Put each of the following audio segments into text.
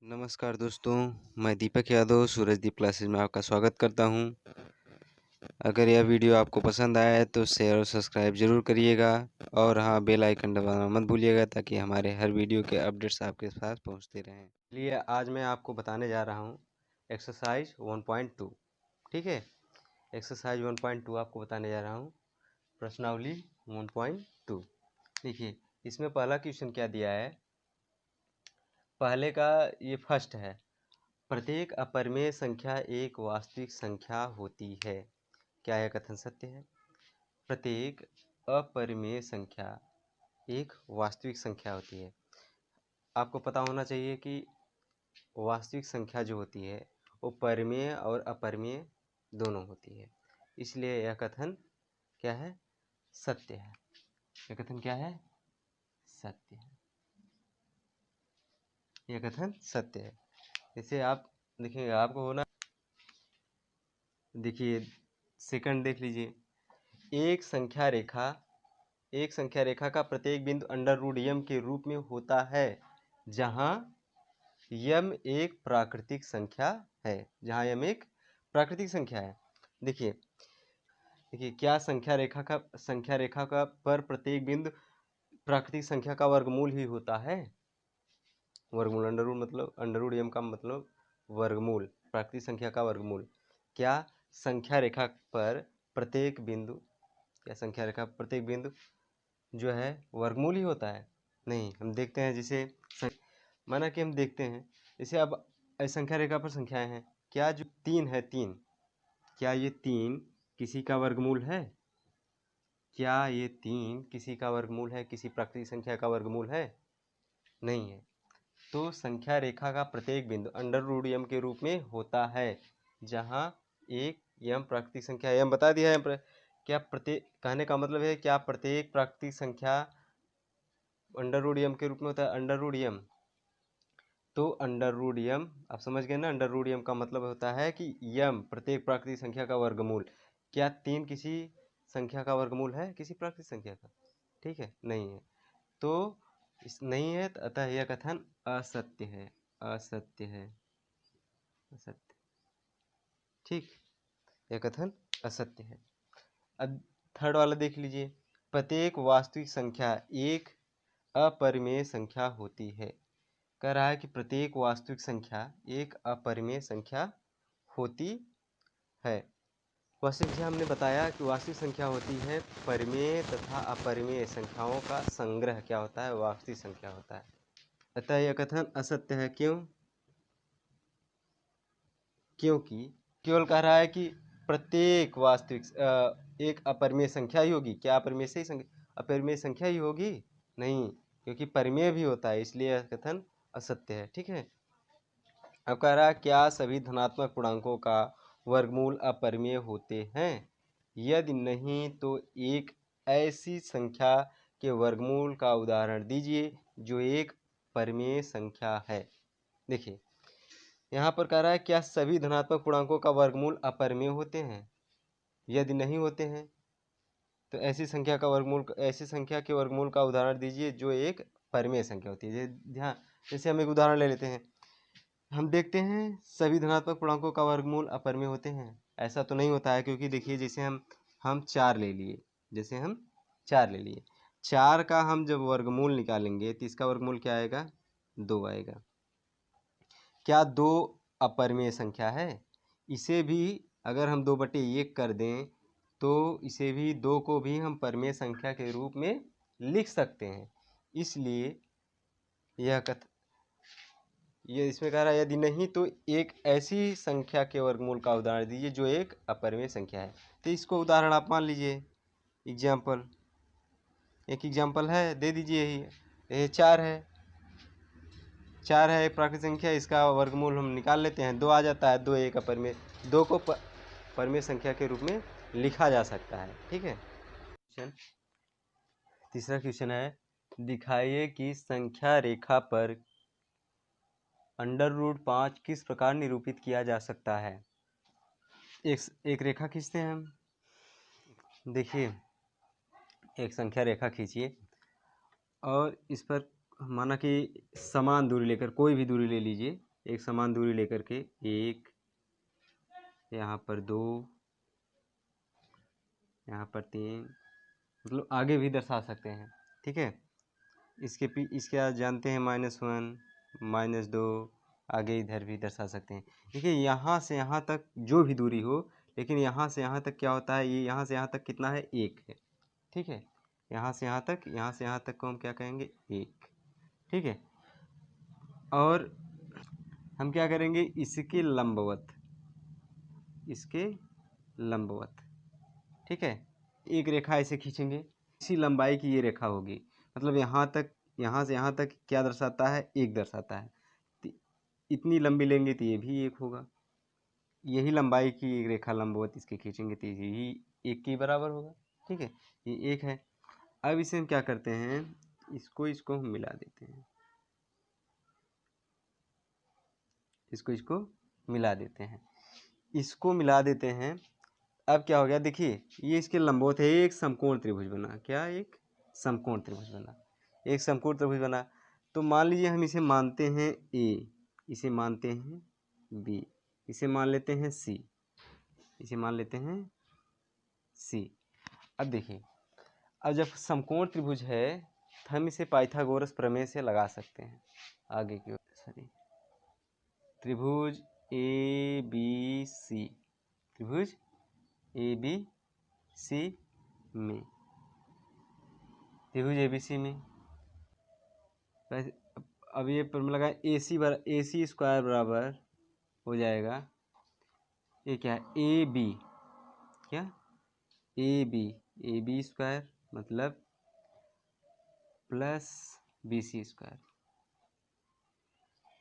नमस्कार दोस्तों, मैं दीपक यादव सूरजदीप क्लासेस में आपका स्वागत करता हूं। अगर यह वीडियो आपको पसंद आया है तो शेयर और सब्सक्राइब ज़रूर करिएगा और हाँ, बेल आइकन दबाना मत भूलिएगा ताकि हमारे हर वीडियो के अपडेट्स आपके पास पहुंचते रहें। इसलिए आज मैं आपको बताने जा रहा हूं एक्सरसाइज 1.2। ठीक है, एक्सरसाइज 1.2 आपको बताने जा रहा हूँ। प्रश्नावली 1.2। देखिए, इसमें पहला क्वेश्चन क्या दिया है। पहले का ये फर्स्ट है, प्रत्येक अपरिमेय संख्या एक वास्तविक संख्या होती है। क्या यह कथन सत्य है? प्रत्येक अपरिमेय संख्या एक वास्तविक संख्या होती है। आपको पता होना चाहिए कि वास्तविक संख्या जो होती है वो परिमेय और अपरिमेय दोनों होती है, इसलिए यह कथन क्या है? सत्य है। यह कथन क्या है? सत्य है। यह कथन सत्य है। इसे आप देखिएगा, आपको होना, देखिए सेकंड देख लीजिए। एक संख्या रेखा का प्रत्येक बिंदु अंडर रूट यम के रूप में होता है जहां यम एक प्राकृतिक संख्या है। देखिए क्या संख्या रेखा का पर प्रत्येक बिंदु प्राकृतिक संख्या का वर्गमूल ही होता है। वर्गमूल अंडर रूट मतलब अंडर रूट यम का मतलब वर्गमूल, प्राकृतिक संख्या का वर्गमूल। क्या संख्या रेखा पर प्रत्येक बिंदु जो है वर्गमूल ही होता है? नहीं। हम देखते हैं, जैसे माना कि हम देखते हैं, जैसे अब संख्या रेखा पर संख्याएं हैं। क्या जो 3 है, क्या ये 3 किसी का वर्गमूल है? क्या ये 3 किसी का वर्गमूल है? किसी प्राकृतिक संख्या का वर्गमूल है? नहीं है। तो संख्या रेखा का प्रत्येक बिंदु अंडर रूट यम के रूप में होता है जहां एक यम प्राकृतिक संख्या, यम बता दिया है। क्या प्रत्येक, कहने का मतलब है क्या प्रत्येक प्राकृतिक संख्या अंडर रूट यम के रूप में होता है? अंडर रूट यम, तो अंडर रूट यम आप समझ गए ना। अंडर रूट यम का मतलब होता है कि यम प्रत्येक प्राकृतिक संख्या का वर्गमूल। क्या 3 किसी संख्या का वर्गमूल है? किसी प्राकृतिक संख्या का? ठीक है, नहीं है। तो इस नहीं है, अतः यह कथन असत्य है। असत्य है, असत्य। ठीक, यह कथन असत्य है। अब थर्ड वाला देख लीजिए। प्रत्येक वास्तविक संख्या एक अपरिमेय संख्या होती है। कह रहा है कि प्रत्येक वास्तविक संख्या एक अपरिमेय संख्या होती है। वास्तविक संख्या हमने बताया कि वास्तविक संख्या होती है परिमेय तथा अपरिमेय संख्याओं का संग्रह। क्या होता है? वास्तविक संख्या होता है। अतः यह कथन असत्य है। क्यों? क्योंकि केवल कह रहा है कि प्रत्येक वास्तविक एक अपरिमेय संख्या ही होगी। क्या अपरिमेय संख्या ही होगी? नहीं, क्योंकि परिमेय भी होता है, इसलिए यह कथन असत्य है। ठीक है। अब कह रहा है क्या सभी धनात्मक पूर्णांकों का वर्गमूल अपरिमेय होते हैं? यदि नहीं तो एक ऐसी संख्या के वर्गमूल का उदाहरण दीजिए जो एक परिमेय संख्या है। देखिए यहाँ पर कह रहा है क्या सभी धनात्मक पूर्णांकों का वर्गमूल अपरिमेय होते हैं? यदि नहीं होते हैं तो ऐसी संख्या के वर्गमूल का उदाहरण दीजिए जो एक परिमेय संख्या होती है। ध्यान, जैसे हम एक उदाहरण ले लेते हैं। हम देखते हैं सभी धनात्मक पूर्णांकों का वर्गमूल अपरिमेय होते हैं। ऐसा तो नहीं होता है, क्योंकि देखिए जैसे हम 4 ले लिए। जैसे हम 4 ले लिए, 4 का हम जब वर्गमूल निकालेंगे तो इसका वर्गमूल क्या आएगा? 2 आएगा। क्या 2 अपरिमेय संख्या है? इसे भी अगर हम 2/1 कर दें तो इसे भी 2 को भी हम परिमेय संख्या के रूप में लिख सकते हैं। इसलिए ये इसमें कह रहा है यदि नहीं तो एक ऐसी संख्या के वर्गमूल का उदाहरण दीजिए जो एक अपरिमेय संख्या है। तो इसको उदाहरण आप मान लीजिए। एक एग्जाम्पल है, दे दीजिए। ये 4 है, एक प्राकृतिक संख्या, इसका वर्गमूल हम निकाल लेते हैं, 2 आ जाता है। 2 एक अपरिमेय, 2 को परिमेय संख्या के रूप में लिखा जा सकता है। ठीक है। तीसरा क्वेश्चन है, दिखाइए कि संख्या रेखा पर अंडर रूट 5 किस प्रकार निरूपित किया जा सकता है। एक रेखा खींचते हैं हम। देखिए एक संख्या रेखा खींचिए और इस पर माना कि समान दूरी लेकर, कोई भी दूरी ले लीजिए, एक समान दूरी लेकर के 1, यहाँ पर 2, यहाँ पर 3, मतलब आगे भी दर्शा सकते हैं। ठीक है, इसके आज जानते हैं -1, -2, आगे इधर भी दर्शा सकते हैं। देखिए यहाँ से यहाँ तक जो भी दूरी हो, लेकिन यहाँ से यहाँ तक क्या होता है, ये यहाँ से यहाँ तक कितना है, 1 है। ठीक है, यहाँ से यहाँ तक को हम क्या कहेंगे, 1। ठीक है, और हम क्या करेंगे, इसके लंबवत, ठीक है, एक रेखा ऐसे खींचेंगे, इसी लंबाई की ये रेखा होगी, मतलब यहाँ तक, यहाँ से यहाँ तक क्या दर्शाता है, 1 दर्शाता है। इतनी लंबी लेंगे तो ये भी 1 होगा, यही लंबाई की एक रेखा लंबवत इसके खींचेंगे तो यही 1 के बराबर होगा। ठीक है, ये 1 है। अब इसे हम क्या करते हैं, इसको हम मिला देते हैं, इसको मिला देते हैं। अब क्या हो गया, देखिए ये इसके लंबवत है, एक समकोण त्रिभुज बना। क्या, एक समकोण त्रिभुज बना। तो मान लीजिए हम इसे मानते हैं ए, इसे मानते हैं बी, इसे मान लेते हैं सी, अब देखिए, अब जब समकोण त्रिभुज है तो हम इसे पाइथागोरस प्रमेय से लगा सकते हैं आगे की ओर। त्रिभुज ए बी सी में, अब ये फॉर्मूला लगा, AC स्क्वायर बराबर हो जाएगा, ये क्या है, ए बी स्क्वायर मतलब प्लस BC स्क्वायर।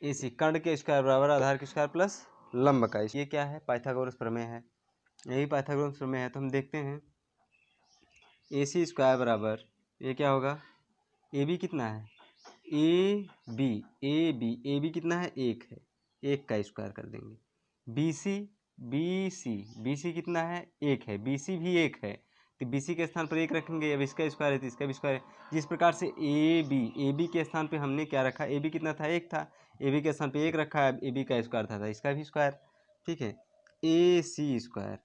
AC कर्ण के स्क्वायर बराबर आधार के स्क्वायर प्लस लंब का। ये क्या है, पाइथागोरस प्रमेय है, यही पाइथागोरस प्रमेय है। तो हम देखते हैं AC स्क्वायर बराबर, ये क्या होगा, AB कितना है, ए बी कितना है, 1 है, 1 का स्क्वायर कर देंगे। BC कितना है, 1 है, BC भी 1 है, तो BC के स्थान पर 1 रखेंगे। अब इसका स्क्वायर है तो इसका भी स्क्वायर है। जिस प्रकार से ए बी के स्थान पे हमने क्या रखा, AB कितना था, 1 था, AB के स्थान पे 1 रखा है, AB का स्क्वायर था इसका भी स्क्वायर। ठीक है, AC स्क्वायर,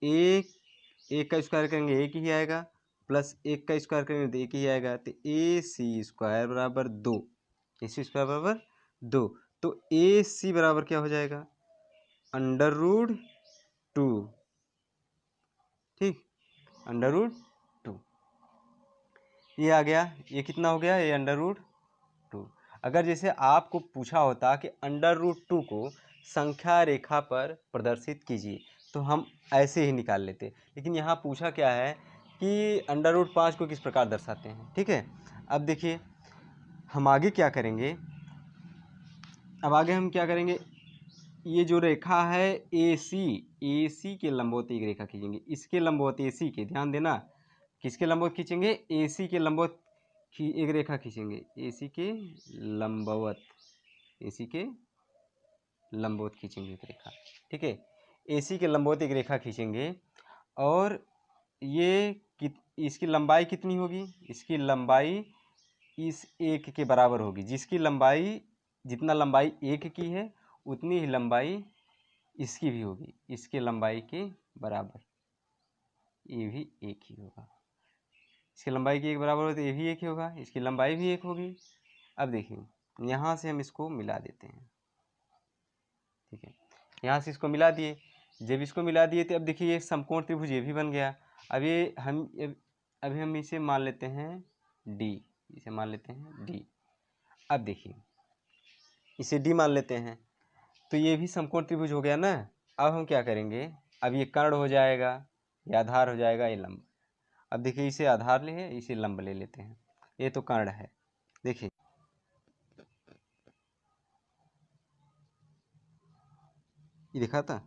1 का स्क्वायर करेंगे 1 ही आएगा, प्लस 1 का स्क्वायर करेंगे तो 1 ही आएगा, तो AC स्क्वायर बराबर 2, तो AC बराबर क्या हो जाएगा, √2। ठीक, √2 ये आ गया, ये कितना हो गया, ये √2। अगर जैसे आपको पूछा होता कि √2 को संख्या रेखा पर प्रदर्शित कीजिए तो हम ऐसे ही निकाल लेते, लेकिन यहाँ पूछा क्या है कि √5 को किस प्रकार दर्शाते हैं। ठीक है, अब देखिए हम आगे क्या करेंगे, हम क्या करेंगे, ये जो रेखा है AC के लंबवत एक रेखा खींचेंगे, इसके लंबवत AC के, ध्यान देना, किसके लंबवत खींचेंगे, AC के लंबवत की एक रेखा खींचेंगे, AC के लंबवत खींचेंगे एक रेखा। ठीक है, AC के लंबवत एक रेखा खींचेंगे, और ये इसकी लंबाई कितनी होगी, इसकी लंबाई इस 1 के बराबर होगी, जिसकी लंबाई, जितना लंबाई 1 की है उतनी ही लंबाई इसकी भी होगी, इसके लंबाई के बराबर, ये भी 1 ही होगा। इसकी लंबाई की 1 बराबर हो तो ये भी 1 ही होगा, इसकी लंबाई भी 1 होगी। अब देखिए यहाँ से हम इसको मिला देते हैं। ठीक है, यहाँ से इसको मिला दिए, जब इसको मिला दिए तो अब देखिए ये समकोण त्रिभुज ये भी बन गया। अब ये अभी हम इसे मान लेते हैं D, अब देखिए इसे D मान लेते हैं तो ये भी समकोण त्रिभुज हो गया ना। अब हम क्या करेंगे, अब ये कर्ण हो जाएगा, ये आधार हो जाएगा, ये लंब। अब देखिए इसे आधार ले, इसे लंब ले लेते हैं, ये तो कर्ण है। देखिए ये दिखा था,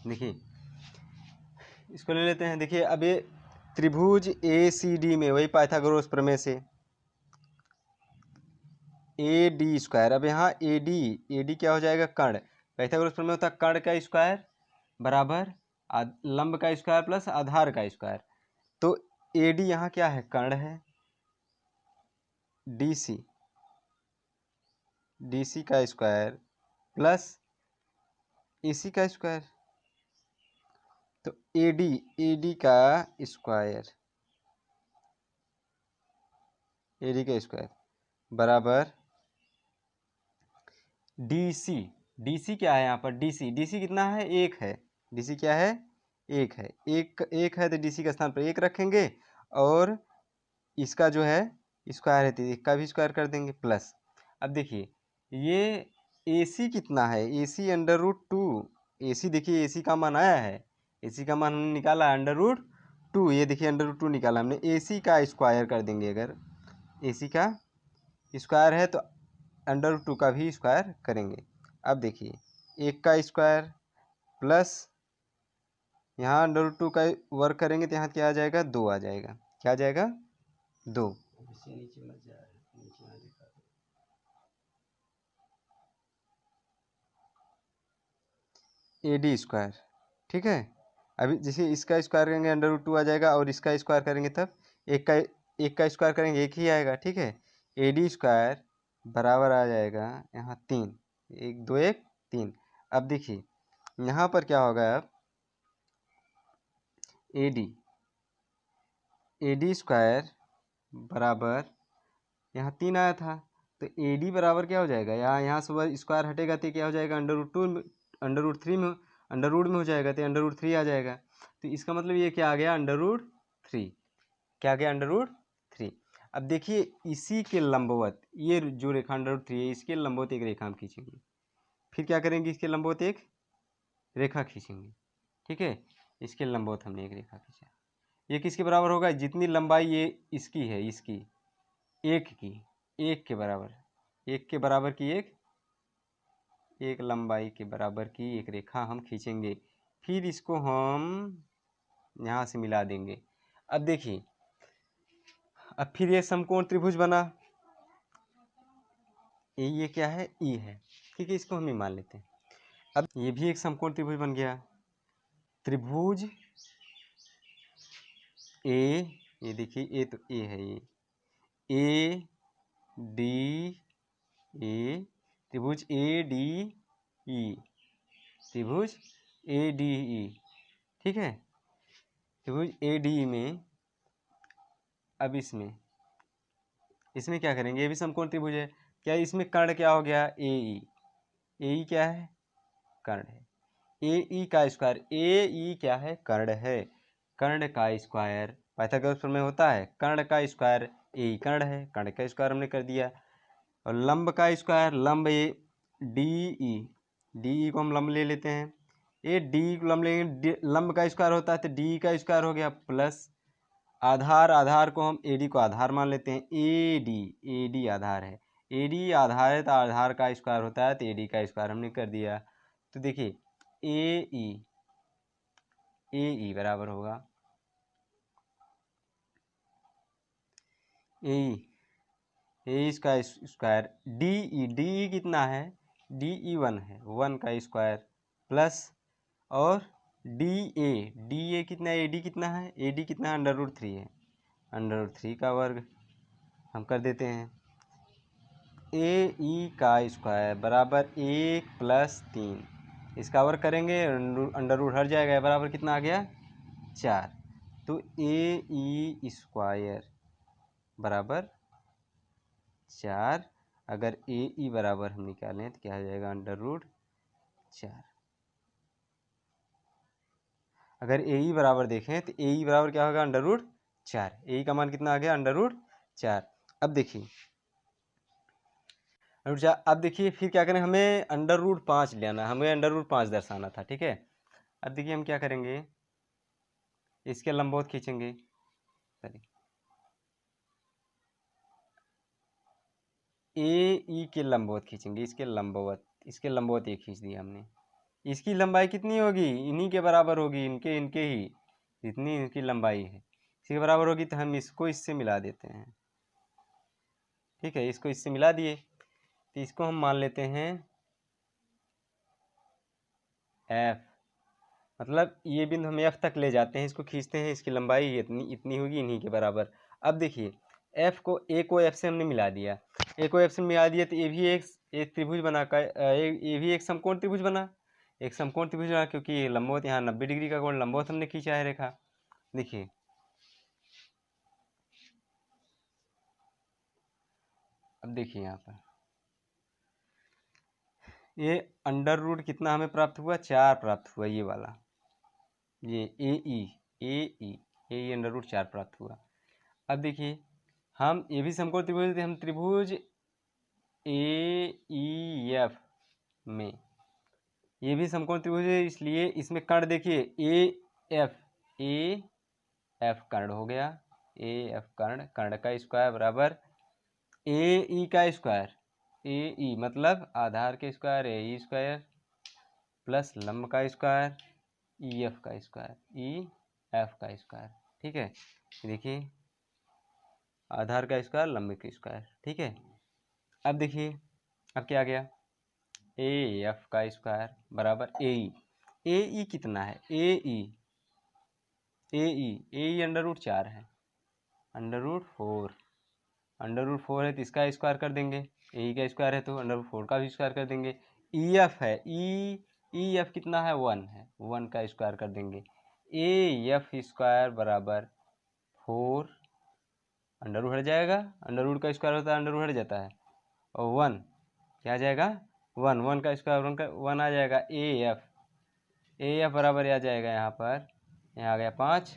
देखिए इसको ले लेते हैं। देखिए अब ये त्रिभुज ACD में वही पाइथागोरस प्रमेय से AD स्क्वायर, अब यहाँ AD क्या हो जाएगा, कर्ण। पाइथागोरस प्रमेय होता है कर्ण का स्क्वायर बराबर लंब का स्क्वायर प्लस आधार का स्क्वायर। तो AD यहाँ क्या है, कर्ण है, DC DC का स्क्वायर प्लस AC का स्क्वायर, तो AD का स्क्वायर, AD का स्क्वायर बराबर DC क्या है यहाँ पर, DC कितना है, 1 है। DC क्या है, 1 है। एक है तो DC का स्थान पर 1 रखेंगे और इसका जो है स्क्वायर है तो 1 का भी स्क्वायर कर देंगे प्लस। अब देखिए ये AC कितना है, AC √2। AC देखिए AC का मान आया है, AC का मान हमने निकाला √2। ये देखिए √2 निकाला हमने। AC का स्क्वायर कर देंगे, अगर AC का स्क्वायर है तो √2 का भी स्क्वायर करेंगे। अब देखिए 1 का स्क्वायर प्लस यहाँ √2 का वर्क करेंगे तो यहाँ क्या आ जाएगा, 2 आ जाएगा। क्या आ जाएगा, 2। AD स्क्वायर, ठीक है। अभी जैसे इसका स्क्वायर करेंगे √2 आ जाएगा और इसका स्क्वायर करेंगे तब एक का स्क्वायर करेंगे 1 ही आएगा, ठीक है। AD स्क्वायर बराबर आ जाएगा यहाँ 3, 1 2 1 3। अब देखिए यहाँ पर क्या होगा, अब AD स्क्वायर बराबर यहाँ 3 आया था तो AD बराबर क्या हो जाएगा, यहाँ से स्क्वायर हटेगा तो क्या हो जाएगा, √3 में √में हो जाएगा तो √3 आ जाएगा। तो इसका मतलब ये क्या आ गया, √3। क्या आ गया, √3। अब देखिए इसी के लंबवत ये जो रेखा √3 है इसके लंबवत एक रेखा हम खींचेंगे। फिर क्या करेंगे, इसके लंबवत एक रेखा खींचेंगे, ठीक है। इसके लंबवत हमने एक रेखा खींचा। ये किसके बराबर होगा, जितनी लंबाई ये इसकी है, इसकी एक के बराबर, एक के बराबर की एक लंबाई के बराबर की एक रेखा हम खींचेंगे। फिर इसको हम यहाँ से मिला देंगे। अब देखिए अब फिर ये समकोण त्रिभुज बना, ये क्या है, ई है, ठीक है। इसको हम ही मान लेते हैं। अब ये भी एक समकोण त्रिभुज बन गया। त्रिभुज ए, ये देखिए ए तो ए है, ये ADE, त्रिभुज ADE, त्रिभुज ADE, ठीक है। त्रिभुज ADE में अब इसमें क्या करेंगे, ये भी समकोण त्रिभुज है। क्या इसमें कर्ण क्या हो गया, AE क्या है, कर्ण है। AE का स्क्वायर, AE क्या है, कर्ण है। कर्ण का स्क्वायर पाइथागोरस प्रमेय होता है, कर्ण का स्क्वायर AE कर्ण है, कर्ण का स्क्वायर हमने कर दिया। और लंब का स्क्वायर, लंब ये DE को हम लंब ले लेते हैं। ये DE को लंब लेंगे, लंब का स्क्वायर होता है तो DE का स्क्वायर हो गया प्लस आधार को हम AD को आधार मान लेते हैं। AD आधार है, AD आधार है तो आधार का स्क्वायर होता है तो AD का स्क्वायर हमने कर दिया। तो देखिए AE बराबर होगा AE इसका स्क्वायर DE कितना है, DE 1 है, 1 का स्क्वायर प्लस और DA कितना है, AD कितना है, AD कितना है, √3 है, √3 का वर्ग हम कर देते हैं। AE का स्क्वायर बराबर 1 + 3, इसका वर्ग करेंगे अंडर हट जाएगा, बराबर कितना आ गया, 4। तो AE स्क्वायर बराबर 4। अगर AE बराबर हम निकालें तो क्या हो जाएगा, √4। अगर AE बराबर देखें तो AE बराबर क्या होगा, √4। AE का मान कितना आ गया, √4। अब देखिए अब देखिए फिर क्या करें, हमें √5 लेना, हमें √5 दर्शाना था, ठीक है। अब देखिए हम क्या करेंगे, इसके लंबवत खींचेंगे, AE के लंबवत खींचेंगे, इसके लंबवत एक खींच दिया हमने। इसकी लंबाई कितनी होगी, इन्हीं के बराबर होगी, इनके ही जितनी इनकी लंबाई है इसी के बराबर होगी। तो हम इसको इससे मिला देते हैं, ठीक है। इसको इससे मिला दिए तो इसको हम मान लेते हैं F, मतलब ये बिंदु हम F तक ले जाते हैं, इसको खींचते हैं, इसकी लंबाई इतनी होगी, इन्हीं के बराबर। अब देखिए A को F से हमने मिला दिया, A को F से मिला दिया तो ये भी एक एक त्रिभुज बना का ये भी एक समकोण त्रिभुज बना, एक समकोण त्रिभुज बना, क्योंकि ये लंबवत यहाँ 90 डिग्री का कोण लंबवत हमने खींचा है रेखा। देखिए अब देखिए यहाँ पर ये अंडर रूट कितना हमें प्राप्त हुआ, 4 प्राप्त हुआ, ये वाला ये ए अंडर रूट 4 प्राप्त हुआ। अब देखिए हम ये भी समकोण त्रिभुज थे, हम त्रिभुज AEF में ये भी समकोण त्रिभुज है, इसलिए इसमें कर्ण देखिए AF कर्ण हो गया, AF कर्ण का स्क्वायर बराबर AE का स्क्वायर, AE मतलब आधार के स्क्वायर AE स्क्वायर प्लस लंब का स्क्वायर EF का स्क्वायर, EF का स्क्वायर। ठीक है, देखिए आधार का स्क्वायर लंब का स्क्वायर। ठीक है, अब देखिए अब क्या आ गया, AF का स्क्वायर बराबर AE कितना है, AE अंडर रूट 4 है, अंडर रूट 4 है तो इसका स्क्वायर कर देंगे, AE का स्क्वायर है तो अंडर रूट 4 का भी स्क्वायर कर देंगे। EF है, EF कितना है, 1 है, 1 का स्क्वायर कर देंगे। AF स्क्वायर बराबर 4, अंडर रूट हट जाएगा, अंडर रूट का स्क्वायर होता है अंडर रूट हट जाता है, और 1 क्या आ जाएगा, 1 का स्क्वायर 1 आ जाएगा। AF बराबर आ जाएगा यहाँ पर, यहाँ आ गया 5।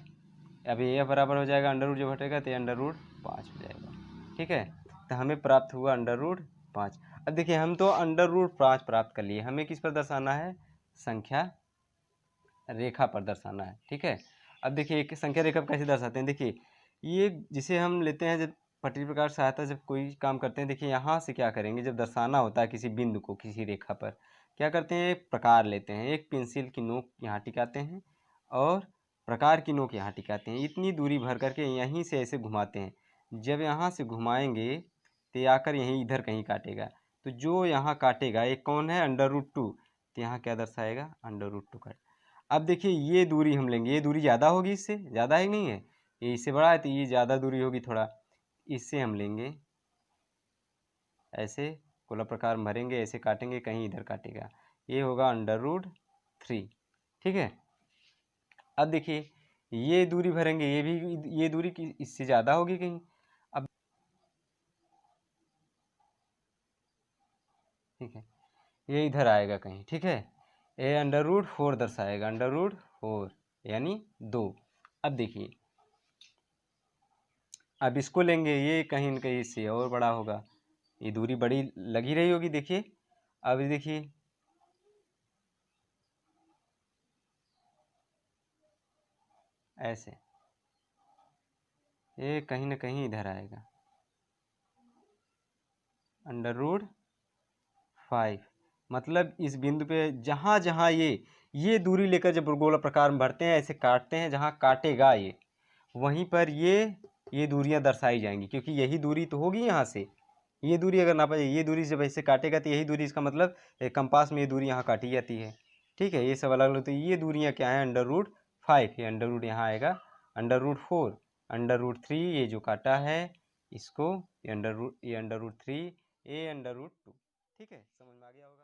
अब AF बराबर हो जाएगा, अंडर रूट जब हटेगा तो अंडर रूट 5 हो जाएगा। ठीक है, तो हमें प्राप्त हुआ अंडर रूट 5। अब देखिए हम तो अंडर रूट 5 प्राप्त कर लिए, हमें किस पर दर्शाना है, संख्या रेखा पर दर्शाना है। ठीक है, अब देखिए एक संख्या रेखा कैसे दर्शाते हैं, देखिए ये जिसे हम लेते हैं जब पटरी प्रकार सहायता जब कोई काम करते हैं, देखिए यहाँ से क्या करेंगे, जब दर्शाना होता है किसी बिंदु को किसी रेखा पर, क्या करते हैं, एक प्रकार लेते हैं, एक पेंसिल की नोक यहाँ टिकाते हैं और प्रकार की नोक यहाँ टिकाते हैं, इतनी दूरी भर करके यहीं से ऐसे घुमाते हैं। जब यहाँ से घुमाएंगे तो आकर यहीं इधर कहीं काटेगा, तो जो यहाँ काटेगा ये कौन है, अंडर रूट 2, तो यहाँ क्या दर्शाएगा, अंडर रूट 2 काट। अब देखिए ये दूरी हम लेंगे, ये दूरी ज़्यादा होगी, इससे ज़्यादा है नहीं है, ये इससे बड़ा है तो ये ज़्यादा दूरी होगी थोड़ा, इससे हम लेंगे ऐसे गोला प्रकार में भरेंगे, ऐसे काटेंगे, कहीं इधर काटेगा, ये होगा अंडर रूट 3। ठीक है, अब देखिए ये दूरी भरेंगे, ये भी ये दूरी की इससे ज़्यादा होगी कहीं, अब ठीक है ये इधर आएगा कहीं। ठीक है, ये अंडर रूट 4 दर्शाएगा, अंडर रूट 4 यानी 2। अब देखिए अब इसको लेंगे, ये कहीं न कहीं इससे और बड़ा होगा, ये दूरी बड़ी लगी रही होगी। देखिए अब देखिए ऐसे ये कहीं न कहीं इधर आएगा, अंडर रूट 5 मतलब इस बिंदु पे जहाँ जहाँ ये दूरी लेकर जब गोला प्रकार में भरते हैं, ऐसे काटते हैं, जहाँ काटेगा ये वहीं पर ये दूरियां दर्शाई जाएंगी, क्योंकि यही दूरी तो होगी यहाँ से, ये दूरी अगर नापा जाए, ये दूरी जब ऐसे काटेगा तो यही दूरी, इसका मतलब कंपास में ये दूरी यहाँ काटी जाती है। ठीक है, ये सब अलग अलग, तो ये दूरियाँ क्या हैं, अंडर रूट 5, ये अंडर रूट यहाँ आएगा, अंडर रूट 4, अंडर रूट 3 ये जो काटा है इसको, ये अंडर रूट 3, ये अंडर रूट 2। ठीक है, समझ में आ गया होगा।